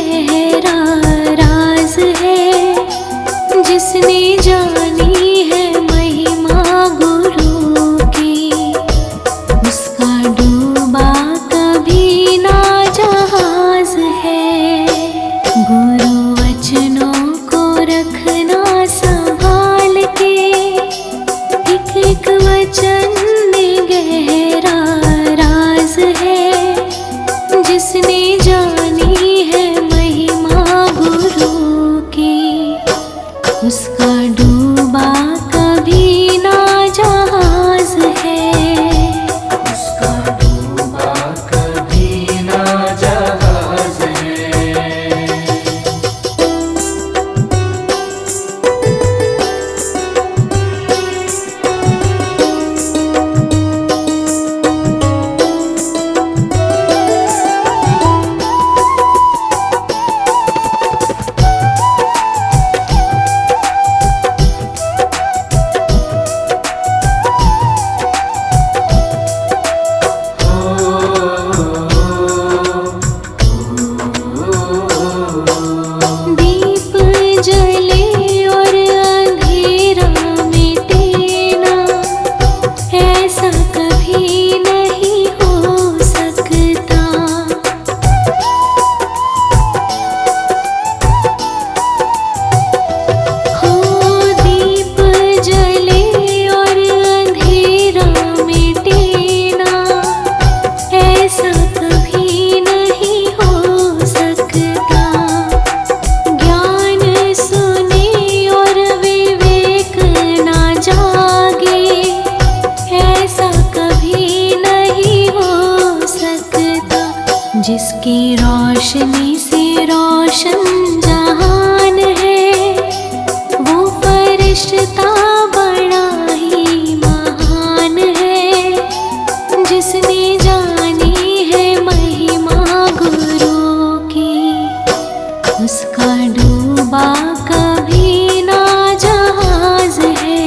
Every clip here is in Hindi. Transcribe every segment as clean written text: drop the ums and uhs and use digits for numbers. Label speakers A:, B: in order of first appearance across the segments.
A: गहरा राज है, जिसने जानी है महिमा गुरु की, उसका डूबा कभी ना जहाज है। गुरु वचनों को रखना संभाल के, एक एक वचन में गहरा राज है, जिसने जानी है महिमा गुरु की, उसका डूबा कभी ना जहाज है।
B: उसका डूबा कभी ना जहाज है।
A: दीप जले और अंधेरा मिटे ना, ऐसा कभी नहीं हो सकता। हो दीप जले और अंधेरा मिटे ना, ऐसा कभी नहीं हो सकता। ज्ञान सुने और विवेक ना जागे, ऐसा कभी नहीं हो सकता। जिसकी रोशनी से रोशन जहान है, वो फरिश्ता बड़ा ही महान है, जिसने जानी है महिमा गुरु की, उसका डूबा कभी ना जहाज है।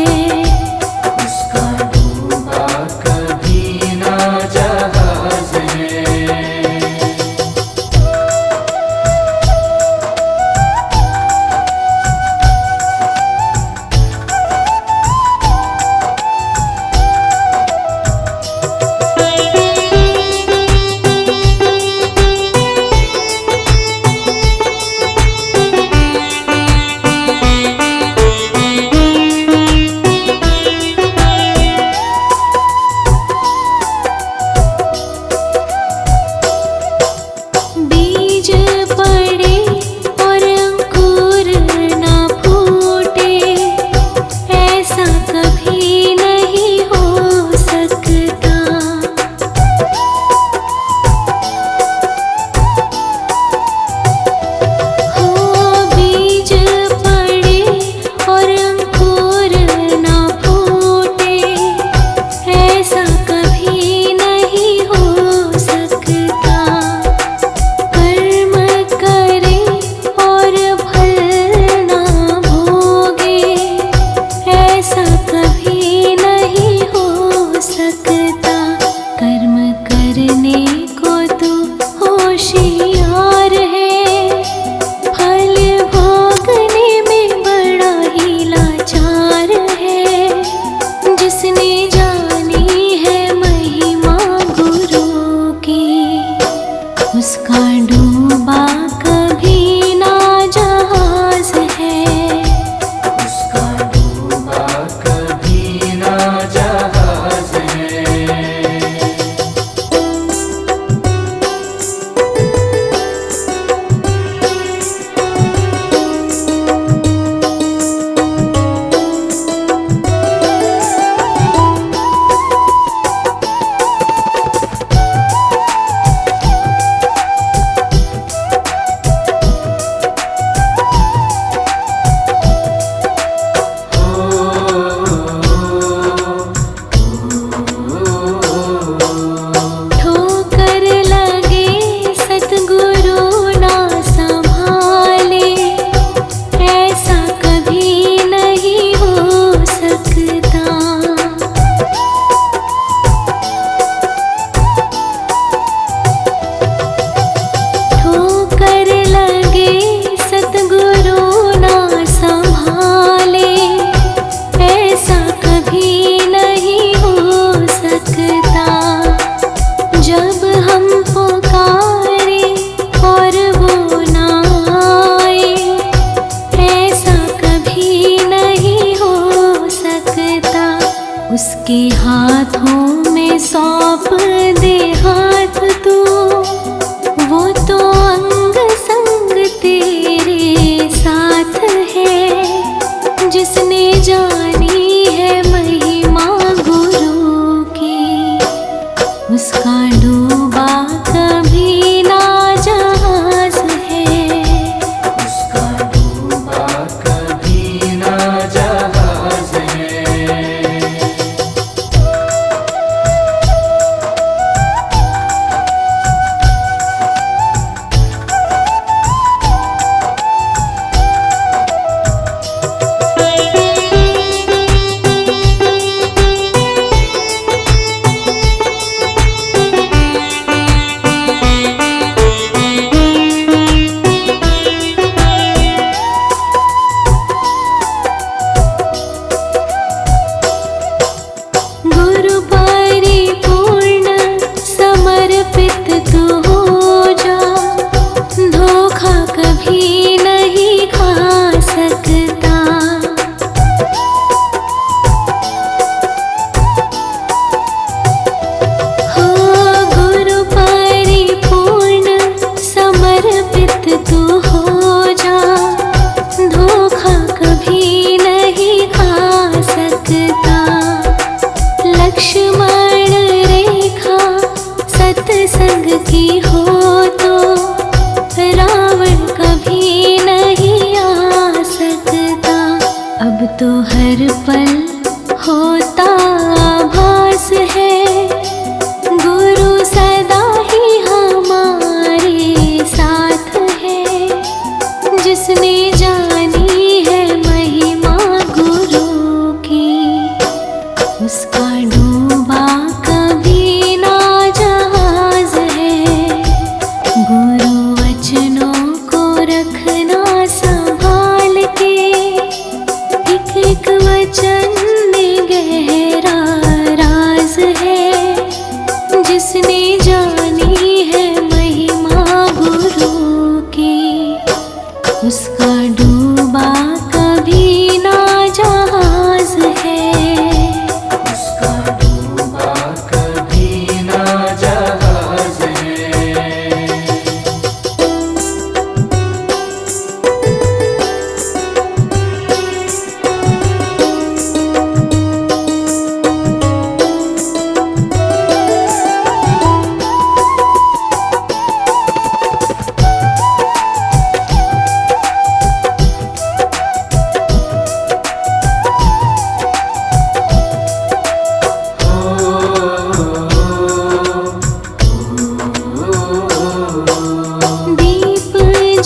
B: उसका डूबा कभी ना जहाज है।
A: बीज पड़े और अंकुर ना फूटे, ऐसा कभी नहीं हो सकता। हो बीज पड़े और अंकुर ना फूटे, ऐसा कभी नहीं हो सकता। कर्म करे और फल ना भोगे, ऐसा कभी नहीं हो सकता। कर्म करने को तो होशियार है, फल भोगने में बड़ा ही लाचार है, जिसने जानी है महिमा गुरु की, उसका डूबा कभी ना जहाज है।
B: उसका डूबा कभी ना जहाज है।
A: तो हर पल होता आभास है, गुरु सदा ही हमारे साथ है। जिसने जानी है महिमा गुरु की, उसका डूबा कभी ना जहाज है। गुरु वचनों को रखना संभाल के, एक एक वचन में गहरा राज है। जिसने जानी है महिमा गुरु की, उसका डूबा कभी ना जहाज है।
B: उसका डूबा कभी ना जहाज है।
A: दीप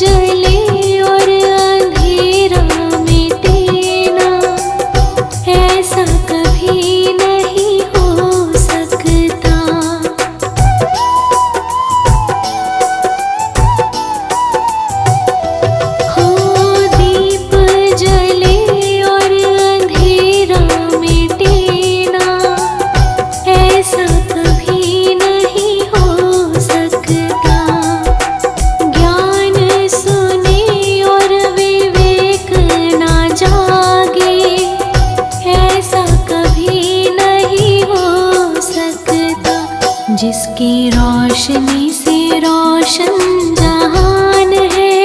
A: जले और अंधेरा मिटे ना, ऐसा कभी नहीं हो सकता। हो दीप जले और अंधेरा मिटे ना, ऐसा कभी नहीं हो सकता। ज्ञान सुने और विवेक ना जागे, ऐसा कभी नहीं हो सकता। जिसकी रोशनी से रोशन जहान है,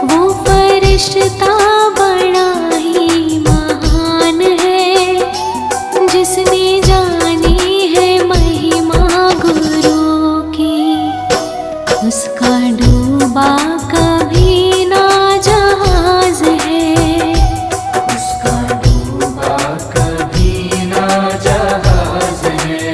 A: वो फरिश्ता बड़ा ही महान है। जिसने जानी है महिमा गुरु की, उसका डूबा कभी ना जहाज है।
B: उसका डूबा कभी ना जहाज है।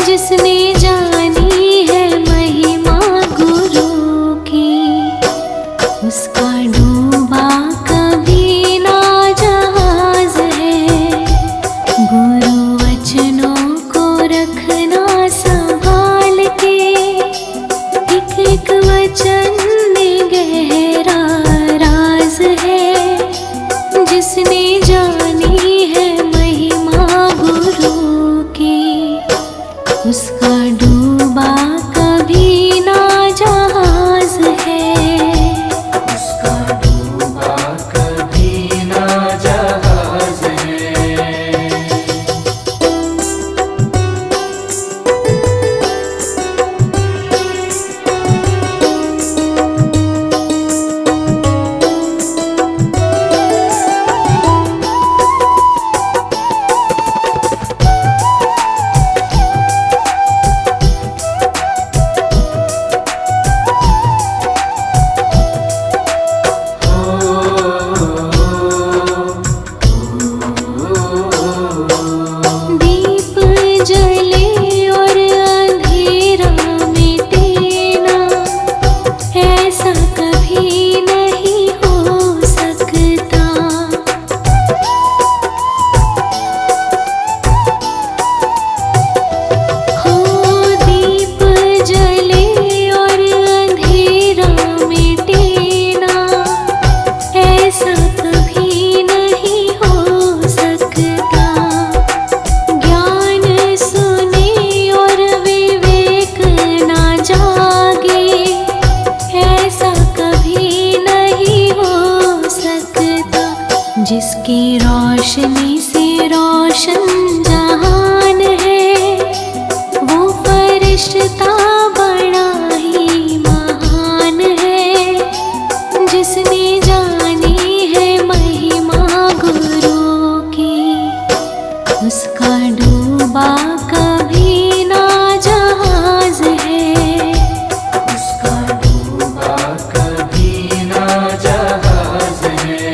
A: जिसने जानी है महिमा गुरु की, उसका डूबा कभी ना जहाज है। गुरु वचनों को रखना संभाल के, एक एक वचन में गहरा राज है। जिसने जानी है महिमा गुरु की, उसका डूबा कभी ना जहाज है।
B: उसका डूबा कभी ना जहाज है।
A: दीप जले और अंधेरा मिटे ना, ऐसा कभी नहीं हो सकता। हो दीप जले और अंधेरा मिटे ना, ऐसा कभी नहीं हो सकता। ज्ञान सुने और विवेक ना जागे, ऐसा कभी नहीं हो सकता। जिसकी रोशनी से रोशन जहान है, वो फरिश्ता बड़ा ही महान है। जिसने जानी है महिमा गुरु की, उसका डूबा कभी ना जहाज है।
B: उसका डूबा कभी ना जहाज है।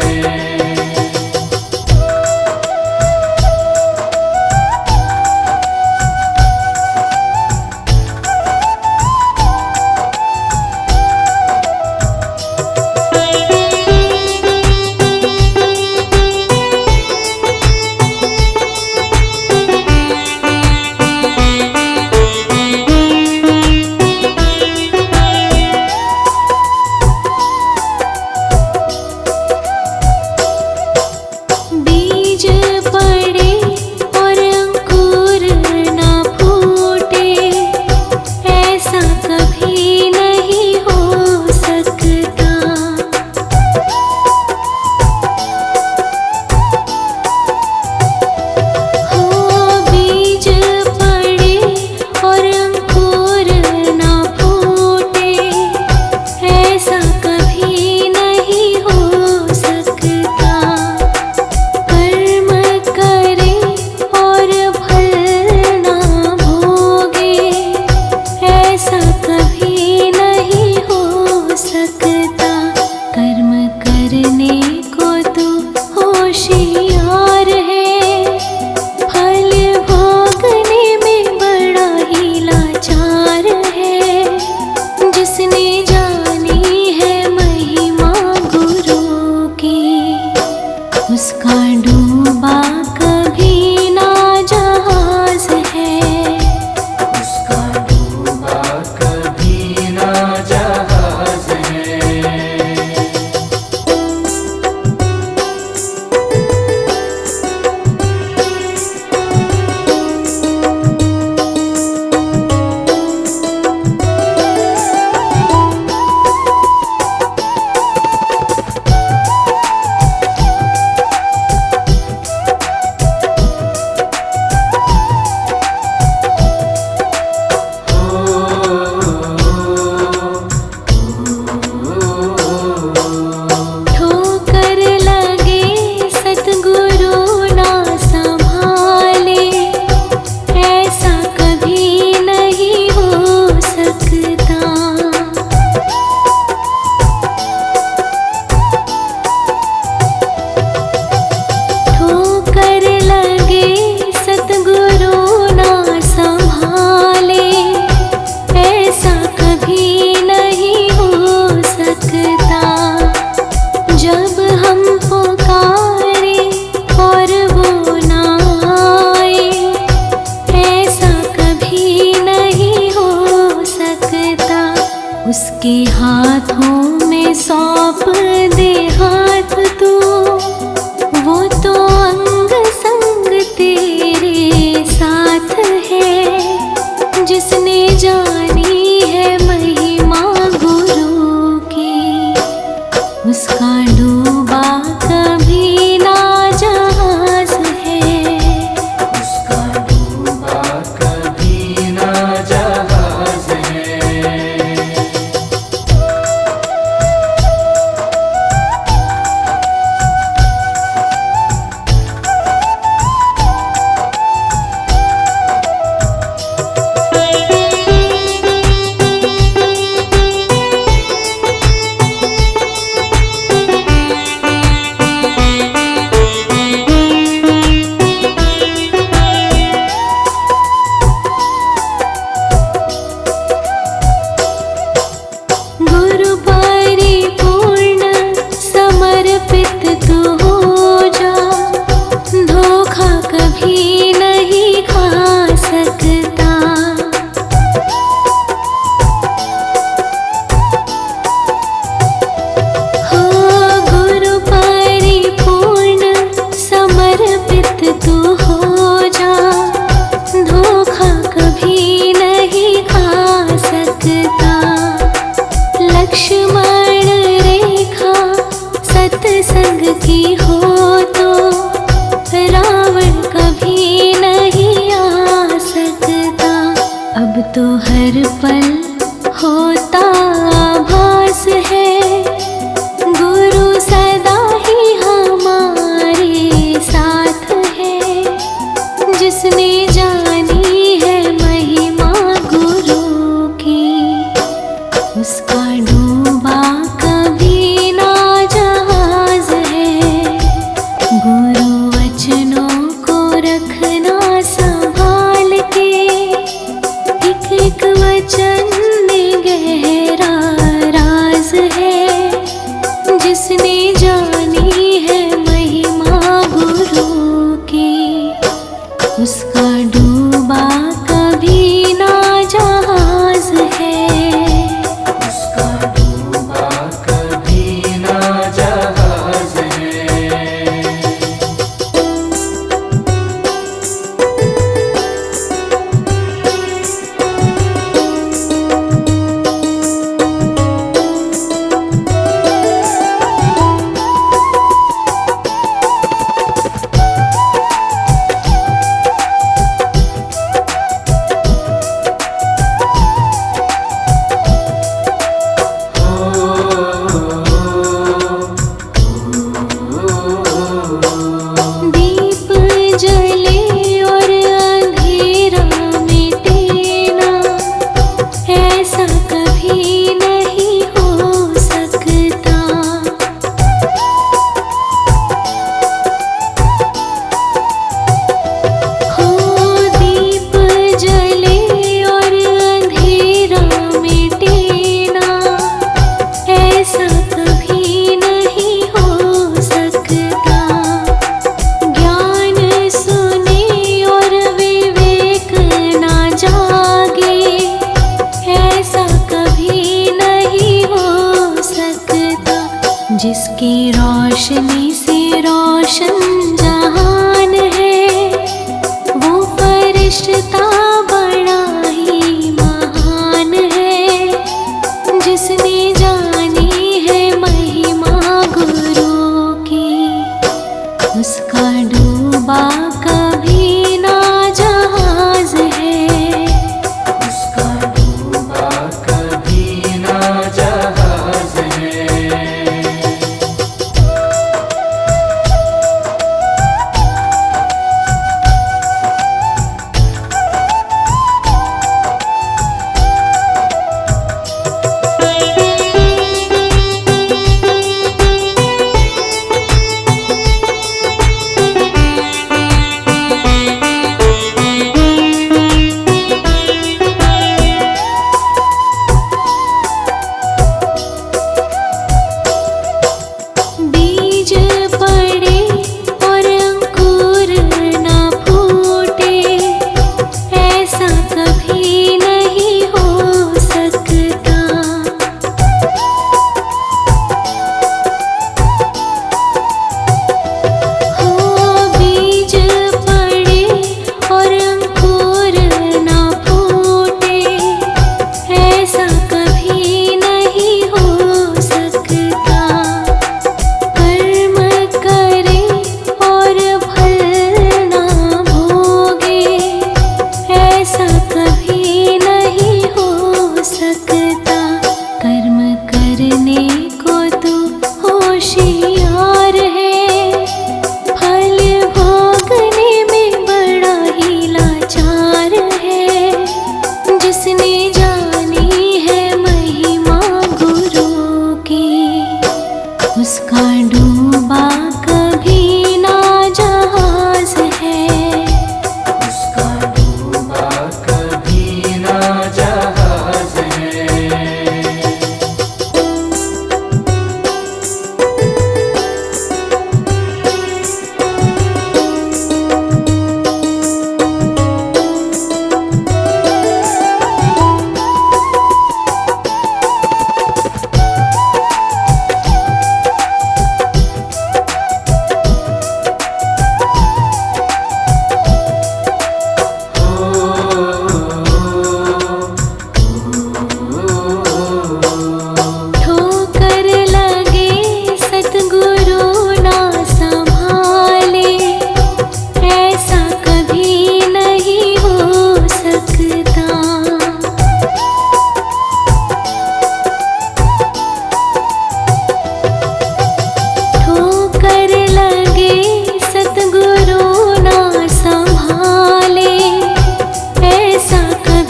A: जिसने जानी है महिमा गुरु की, उसका डूबा कभी ना जहाज है।
B: उसका डूबा कभी ना जहाज है।
A: गुरु परिपूर्ण समर्पित तू हो जा, धोखा कभी नहीं खा सकता। हो गुरु परिपूर्ण समर्पित तू हो जा, धोखा कभी नहीं खा सकता। लक्ष्मण रेखा सत्संग की हो तो रावण कभी नहीं आ सकता। अब तो हर पल होता आभास है, गुरु सदा ही हमारे साथ है। जिसने जानी है महिमा गुरु की, उसका डूबा कभी ना जहाज है। गुरु वचनों को रखना संभाल के, एक एक वचन में गहरा राज है। जिसने जानी है महिमा गुरु की, उसका डूबा कभी ना जहाज है।
B: उसका डूबा कभी ना जहाज है।
A: दीप जले और अंधेरा मिटे ना, ऐसा कभी नहीं हो सकता। हो दीप जले और अंधेरा मिटे ना, ऐसा कभी नहीं हो सकता। ज्ञान सुने और विवेक ना जागे, ऐसा कभी नहीं हो सकता। जिसकी रोशनी से रोशन जहान है, वो फरिश्ता बड़ा ही महान है। जिसने जानी है महिमा गुरु की, उसका डूबा कभी ना जहाज है।
B: उसका डूबा कभी ना जहाज है।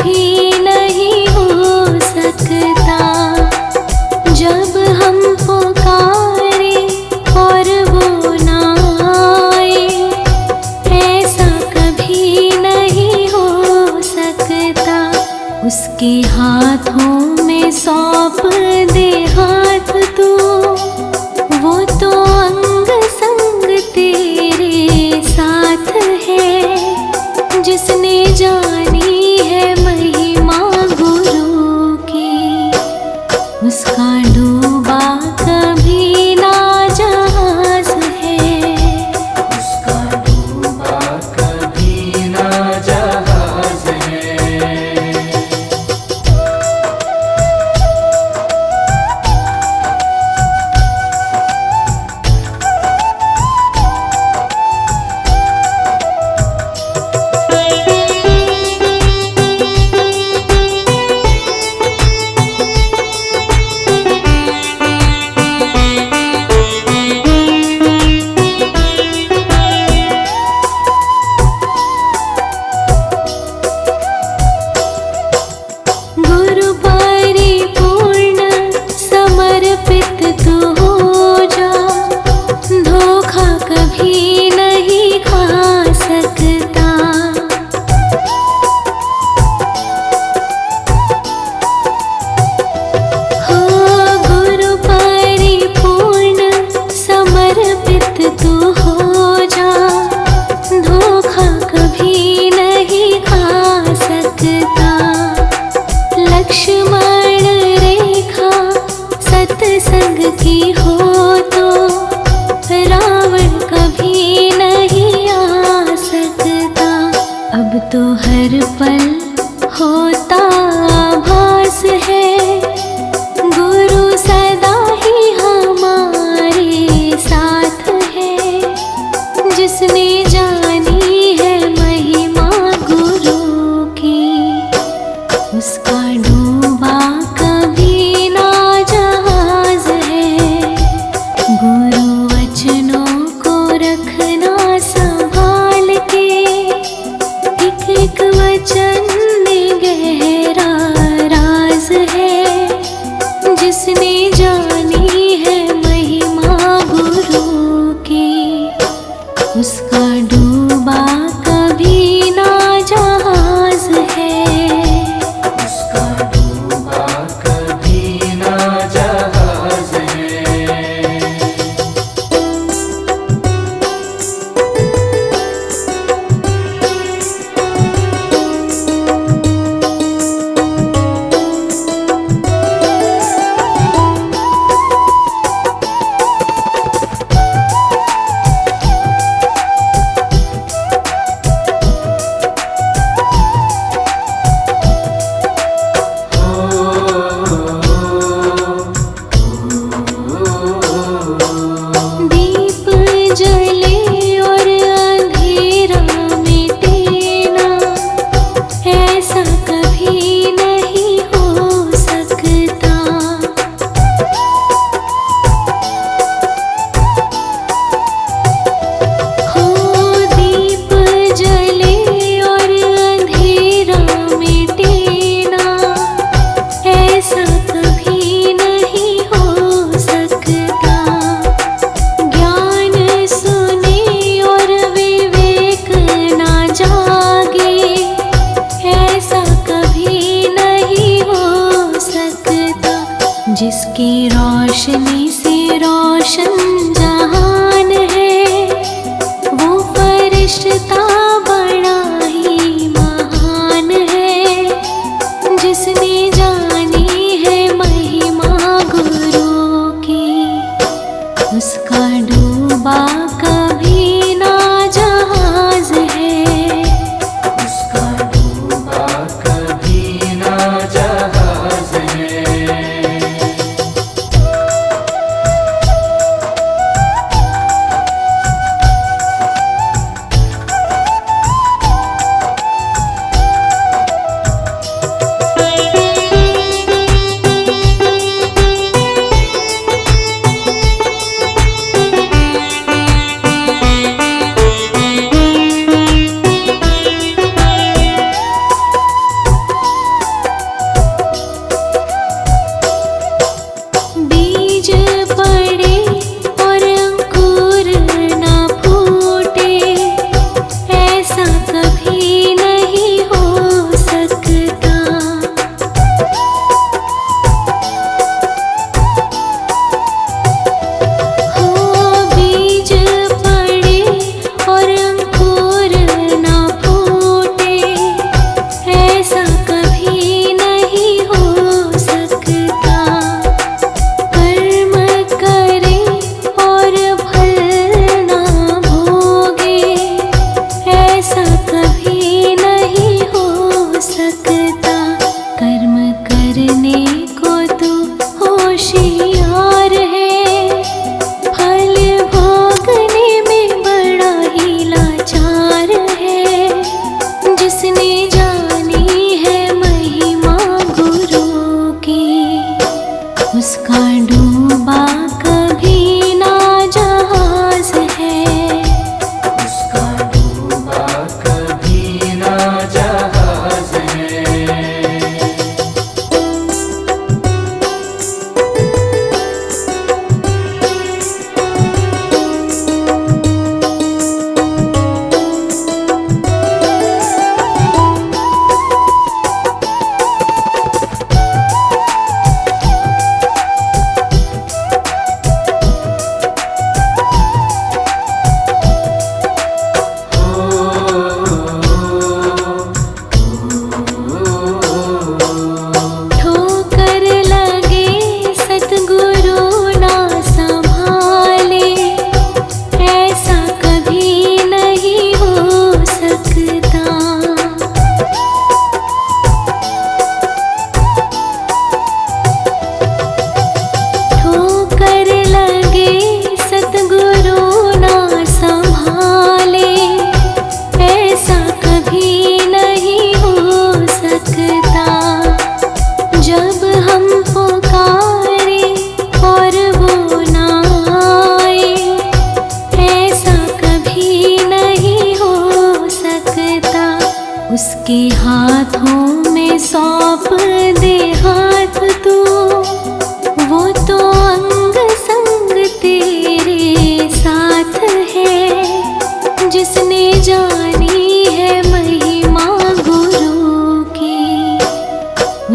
A: कभी नहीं हो सकता। जब हम पुकारे और वो ना आए, ऐसा कभी नहीं हो सकता। उसके हाथों में सौंप दे हाथ तू, वो तो अंग संग तेरे साथ है। जिसने जानी है महिमा गुरु की, उसका डूबा कभी ना जहाज है।
B: उसका डूबा कभी ना जहाज है।
A: गुरु परिपूर्ण समर्पित तू हो जा, धोखा कभी नहीं खा सकता। हो गुरु परिपूर्ण समर्पित तू हो जा, धोखा कभी नहीं खा सकता। लक्ष्मण रेखा सत्संग की हो तो रावण कभी नहीं आ सकता। अब तो हर पल होता आभास है, गुरु सदा ही हमारे साथ है। जिसने जानी है महिमा गुरु की, उसका डूबा कभी ना जहाज है। गुरु वचनों को रखना संभाल के, एक एक वचन में गहरा राज है। जिसने जानी है महिमा गुरु की, उसका डूबा कभी ना जहाज है।
B: उसका डूबा कभी ना जहाज है।
A: दीप जले और अंधेरा मिटे ना, ऐसा कभी नहीं हो सकता। हो दीप जले और अंधेरा मिटे ना, ऐसा कभी नहीं हो सकता। ज्ञान सुने और विवेक ना जागे, ऐसा कभी नहीं हो सकता। जिसकी रोशनी से रोशन जहान है, वो फरिश्ता बड़ा ही महान है। जिसने जानी है महिमा गुरु की, उसका डूबा कभी ना जहाज है।
B: उसका डूबा कभी ना जहाज है।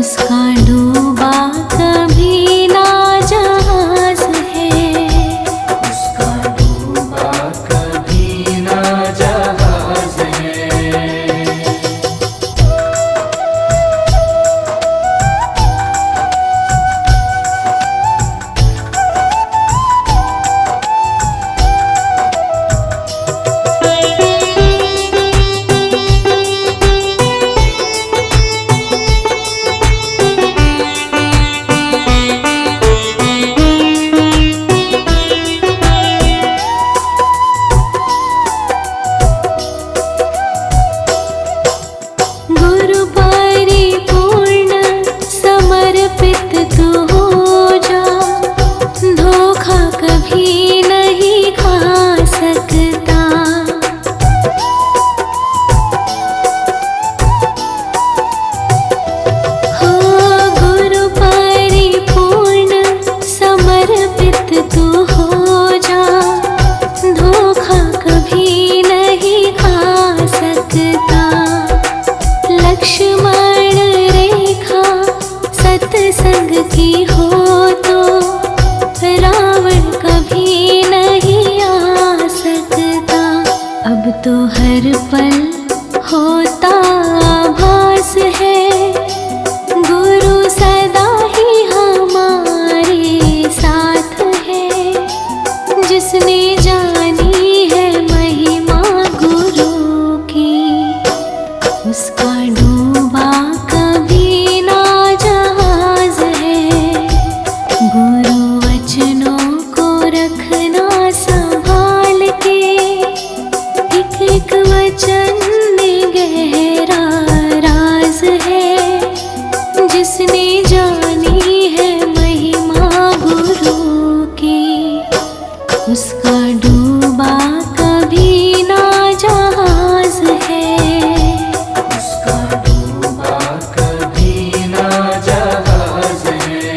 A: उसका डूबा कभी ना जहाज है।
B: उसका डूबा कभी ना जहाज है।
A: गुरु परिपूर्ण समर्पित तू हो जा, धोखा कभी नहीं खा सकता। हो गुरु परिपूर्ण समर्पित तू हो जा, धोखा कभी नहीं खा सकता। लक्ष्मण रेखा सत्संग की हो तो रावण कभी नहीं आ सकता। अब तो हर पल होता आभास है, गुरु सदा ही हमारे साथ है। जिसने जानी है महिमा गुरु की, उसका डूबा कभी ना जहाज है। गुरु वचनों को रखना संभाल के, एक एक वचन में गहरा राज है। जिसने जानी है महिमा गुरु की, उसका डूबा कभी ना जहाज है।
B: उसका डूबा कभी ना जहाज है।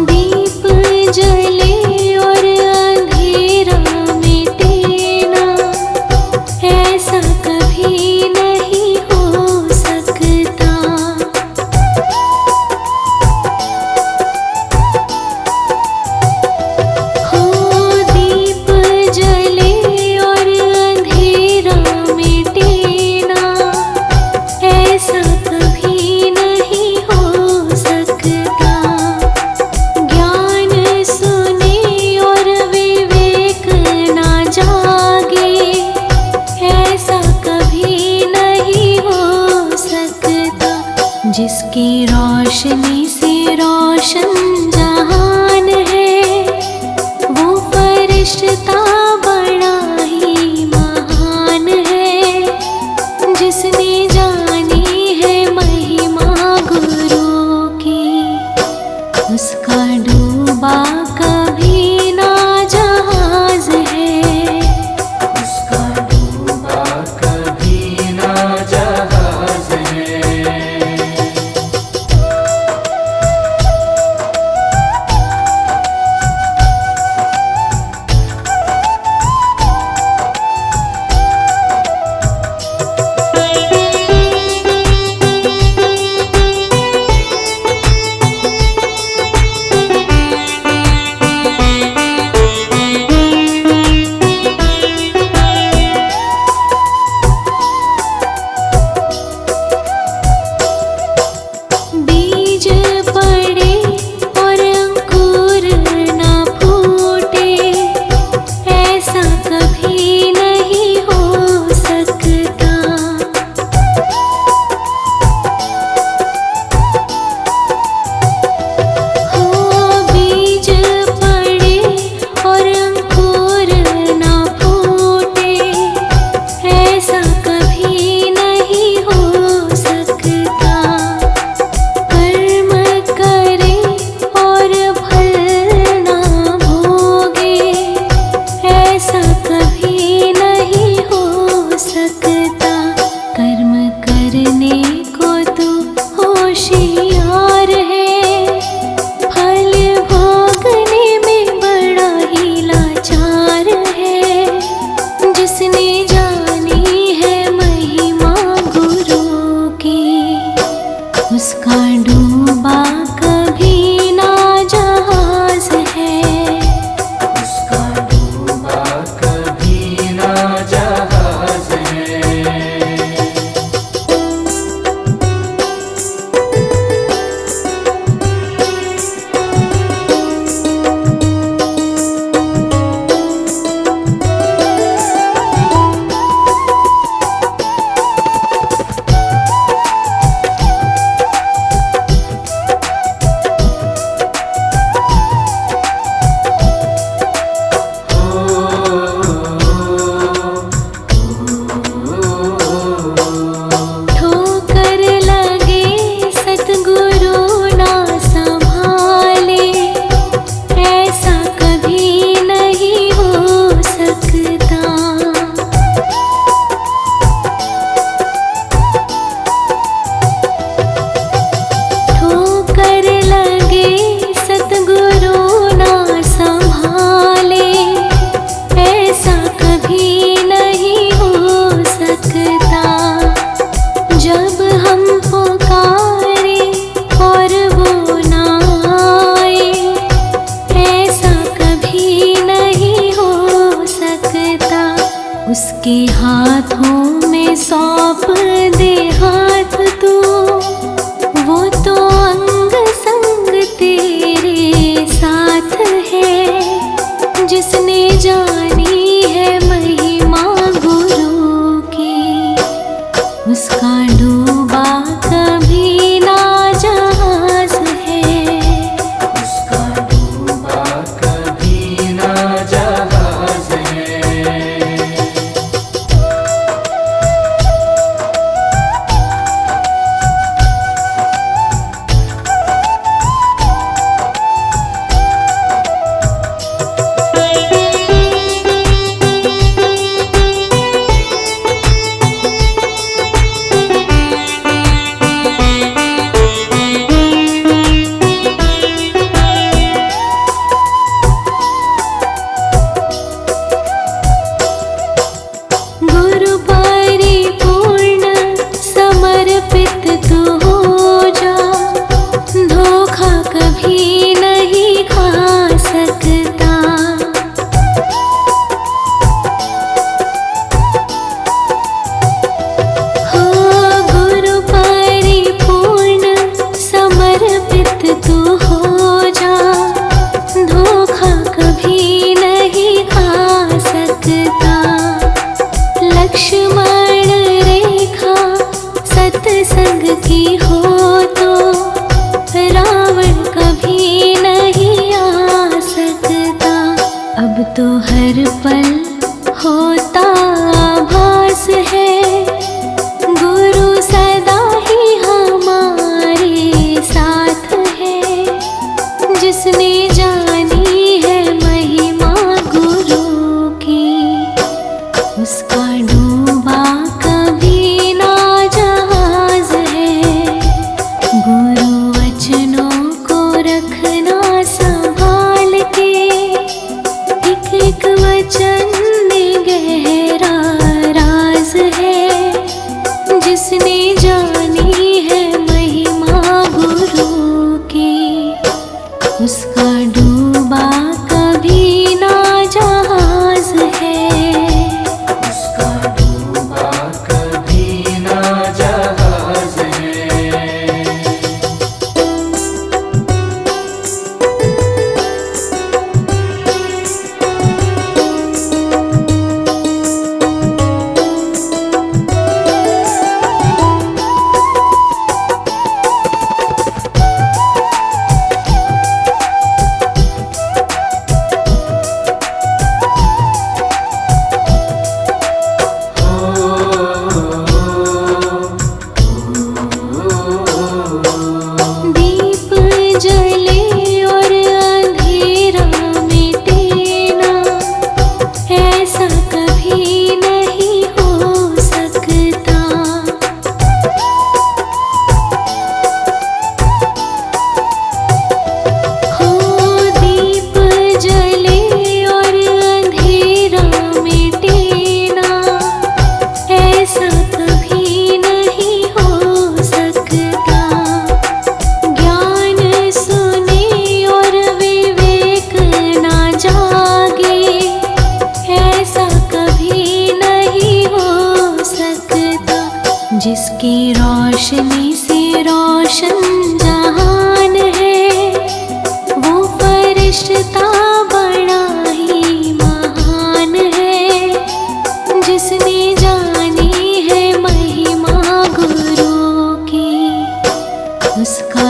A: दीप जले और अंधेरा मिटे ना, ऐसा कभी नहीं हो सकता। हो दीप जले और अंधेरा मिटे ना, ऐसा कभी नहीं हो सकता। ज्ञान सुने और विवेक ना जागे, ऐसा कभी नहीं हो सकता। जिसकी रोशनी से रोशन जहान है, वो फरिश्ता बड़ा ही महान है। जिसने जानी है महिमा गुरु की, उसका डूबा कभी ना जहाज है।
B: उसका डूबा कभी ना जहाज है।
A: उसका डूबा कभी ना जहाज है।
B: उसका डूबा कभी ना जहाज है।
A: उसका